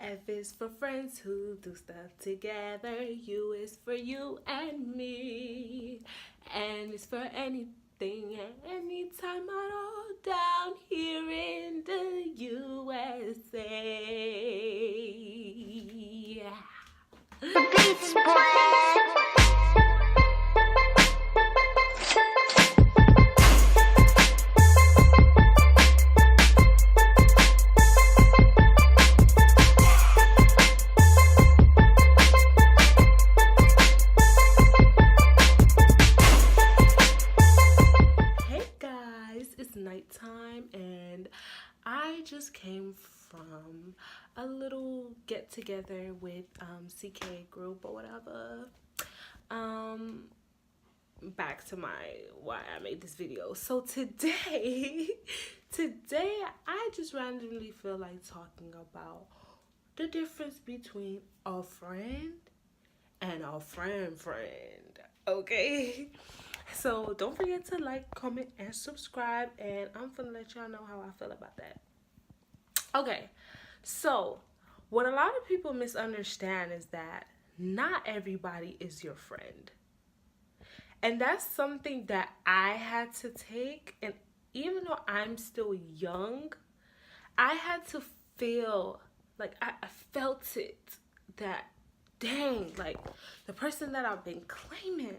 F is for friends who do stuff together. U is for you and me. N is for anything and anytime at all down here in the USA. Beats, boy. Hey guys, it's nighttime and I just came from a little get together with CK group or whatever. Um Back to why I made this video. So today I just randomly feel like talking about the difference between a friend and a friend. Okay? So don't forget to like, comment, and subscribe, and I'm gonna let y'all know how I feel about that. Okay, so what a lot of people misunderstand is that not everybody is your friend. And that's something that I had to take, and even though I'm still young, I had to feel like I felt it that dang, like the person that I've been claiming,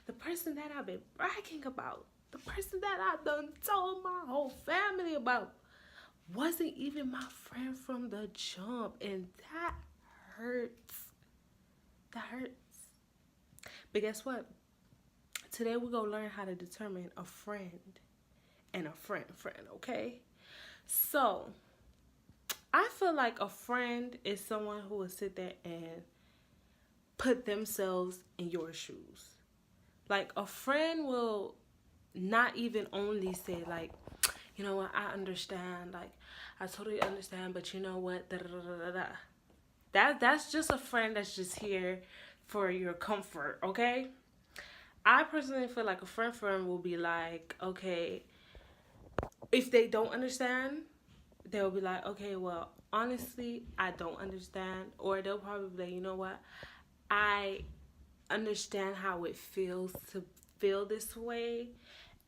the person that I've been bragging about, the person that I done told my whole family about wasn't even my friend from the jump. And that hurts. That hurts. But guess what? Today we're going to learn how to determine a friend and a friend, okay? So, I feel like a friend is someone who will sit there and put themselves in your shoes. Like, a friend will not even only say, like, you know what, I understand. Like, I totally understand, but you know what, da da da da da. That's just a friend that's just here for your comfort, okay? I personally feel like a friend will be like, okay, if they don't understand, they'll be like, okay, well, honestly, I don't understand. Or they'll probably be like, you know what, I understand how it feels to feel this way,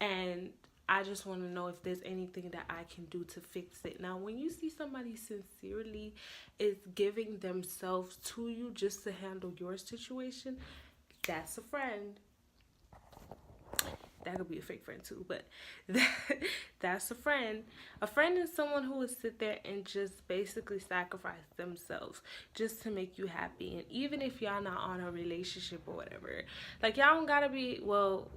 and I just want to know if there's anything that I can do to fix it. Now, when you see somebody sincerely is giving themselves to you just to handle your situation, that's a friend. That could be a fake friend too, but that's a friend. A friend is someone who would sit there and just basically sacrifice themselves just to make you happy. And even if y'all not on a relationship or whatever, like y'all don't gotta be, well,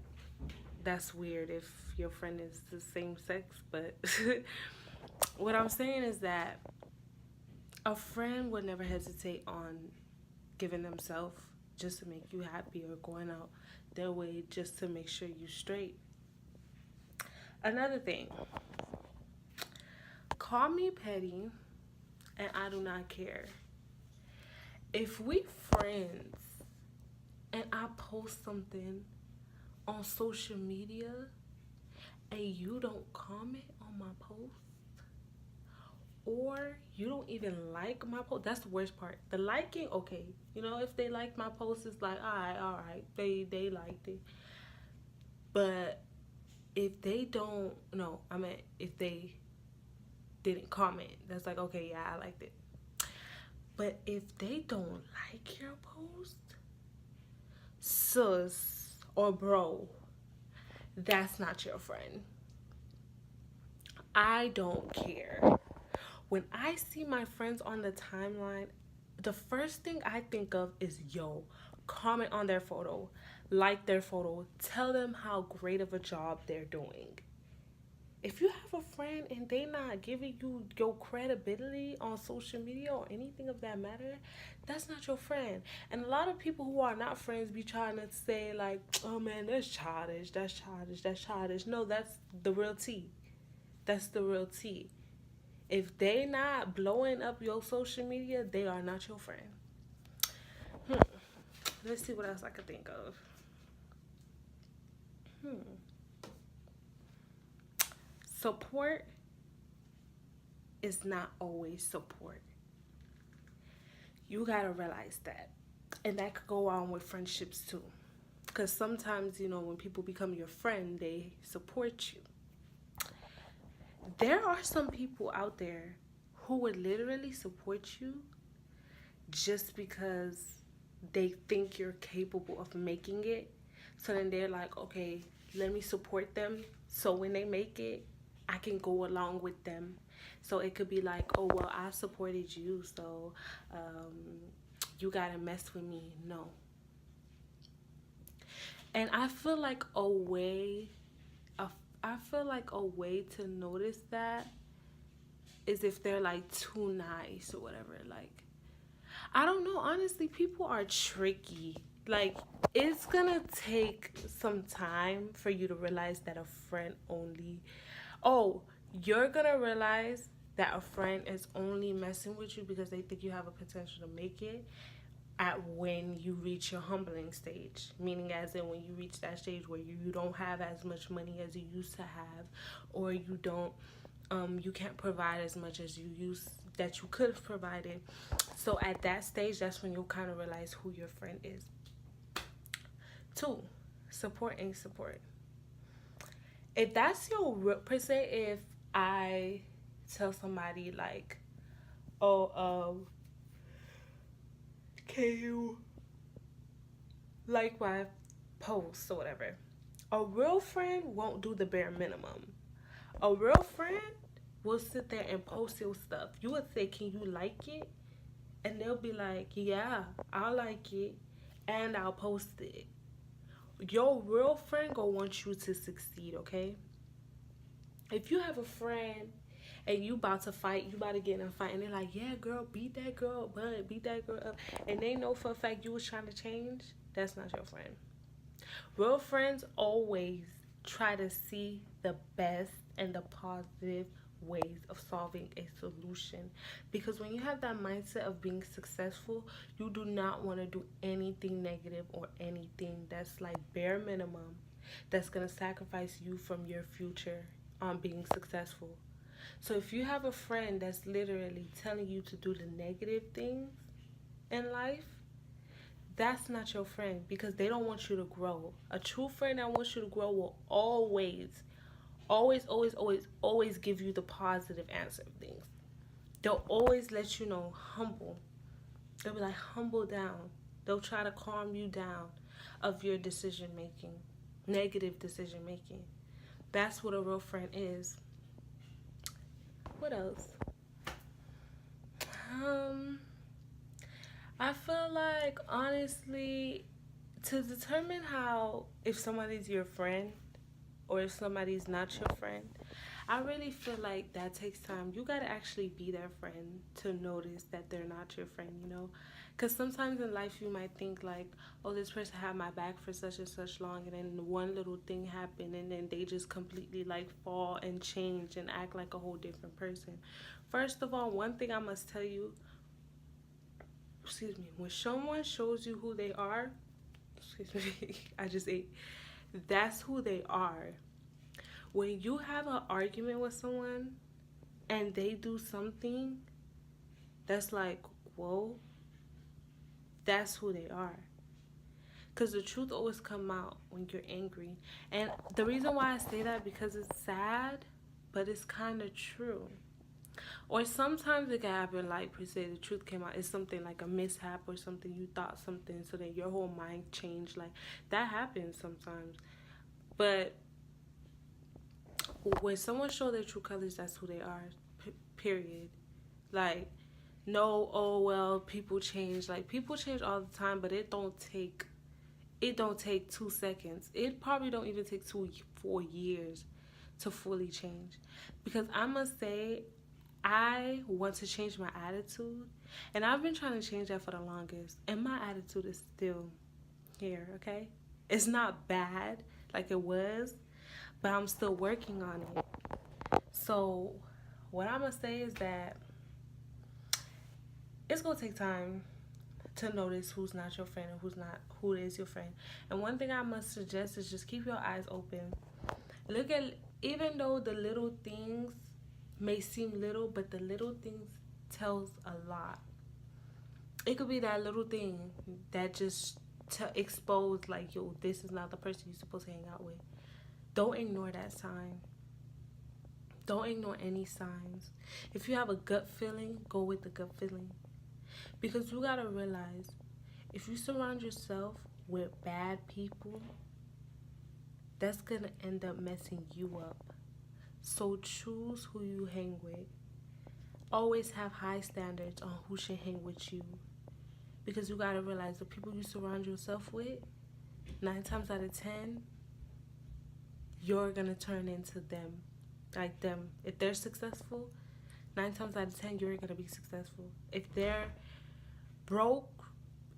that's weird if your friend is the same sex, but what I'm saying is that a friend would never hesitate on giving themselves just to make you happy or going out their way just to make sure you straight. Another thing, call me petty and I do not care. If we friends and I post something on social media and you don't comment on my post, or you don't even like my post, that's the worst part. The liking, okay, you know, if they like my post, it's like, all right, they liked it. But if they don't, no, I mean, if they didn't comment, that's like, okay, yeah, I liked it. But if they don't like your post, sus or bro, that's not your friend. I don't care. When I see my friends on the timeline, the first thing I think of is, yo, comment on their photo, like their photo, tell them how great of a job they're doing. If you have a friend and they not giving you your credibility on social media or anything of that matter, that's not your friend. And a lot of people who are not friends be trying to say like, oh man, that's childish, that's childish, that's childish. No, that's the real tea. That's the real tea. If they not blowing up your social media, they are not your friend. Let's see what else I could think of. Support is not always support. You gotta realize that. And that could go on with friendships too. Because sometimes, when people become your friend, they support you. There are some people out there who would literally support you just because they think you're capable of making it. So then they're like, okay, let me support them. So when they make it, I can go along with them. So it could be like, oh, well, I supported you, so you gotta mess with me. No. And I feel like I feel like a way to notice that is if they're like too nice or whatever. Like, I don't know. Honestly, people are tricky. Like, it's gonna take some time for you to realize that a friend only. Oh, you're gonna realize that a friend is only messing with you because they think you have a potential to make it at when you reach your humbling stage, meaning as in when you reach that stage where you don't have as much money as you used to have, or you can't provide as much as you could have provided. So at that stage, that's when you'll kind of realize who your friend is. Two, support ain't support. If that's per se, if I tell somebody like, oh, can you like my post or whatever? A real friend won't do the bare minimum. A real friend will sit there and post your stuff. You would say, can you like it? And they'll be like, yeah, I'll like it and I'll post it. Your real friend gonna want you to succeed, okay? If you have a friend and you about to fight, you about to get in a fight, and they're like, yeah, girl, beat that girl, bud, beat that girl up, and they know for a fact you was trying to change, that's not your friend. Real friends always try to see the best and the positive ways of solving a solution, because when you have that mindset of being successful, you do not want to do anything negative or anything that's like bare minimum that's going to sacrifice you from your future on being successful. So if you have a friend that's literally telling you to do the negative things in life, that's not your friend, because they don't want you to grow. A true friend that wants you to grow will always give you the positive answer of things. They'll always let you know, humble. They'll be like, humble down. They'll try to calm you down of your decision making, negative decision making. That's what a real friend is. What else? I feel like, honestly, to determine if somebody's your friend or if somebody's not your friend, I really feel like that takes time. You gotta actually be their friend to notice that they're not your friend, Because sometimes in life you might think like, oh, this person had my back for such and such long, and then one little thing happened, and then they just completely like fall and change and act like a whole different person. First of all, one thing I must tell you, when someone shows you who they are, I just ate, that's who they are. When you have an argument with someone and they do something that's like, whoa, that's who they are. Because the truth always come out when you're angry. And the reason why I say that, because it's sad, but it's kind of true. Or sometimes it can happen, like, per se, the truth came out. It's something like a mishap or something. You thought something, so then your whole mind changed. Like, that happens sometimes. But when someone shows their true colors, that's who they are, period. Like, no, oh, well, people change. Like, people change all the time, but it don't take 2 seconds. It probably don't even take 4 years to fully change. Because I must say, I want to change my attitude, and I've been trying to change that for the longest, and my attitude is still here, okay? It's not bad like it was, but I'm still working on it. So what I'm gonna say is that it's gonna take time to notice who's not your friend and who is your friend. And one thing I must suggest is just keep your eyes open. Look at, even though the little things may seem little, but the little things tells a lot. It could be that little thing that just to expose, like, yo, this is not the person you're supposed to hang out with. Don't ignore that sign. Don't ignore any signs. If you have a gut feeling, go with the gut feeling. Because you gotta realize, if you surround yourself with bad people, that's gonna end up messing you up. So choose who you hang with. Always have high standards on who should hang with you. Because you gotta realize the people you surround yourself with, 9 times out of 10, you're gonna turn into them. Like them. If they're successful, 9 times out of 10, you're gonna be successful. If they're broke,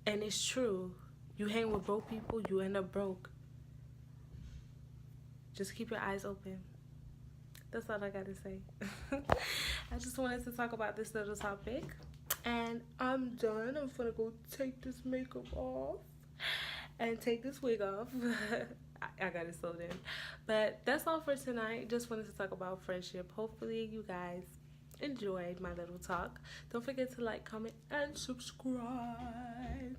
and it's true, you hang with broke people, you end up broke. Just keep your eyes open. That's all I gotta say. I just wanted to talk about this little topic. And I'm done. I'm gonna go take this makeup off and take this wig off. I got it sewed in. But that's all for tonight. Just wanted to talk about friendship. Hopefully you guys enjoyed my little talk. Don't forget to like, comment, and subscribe.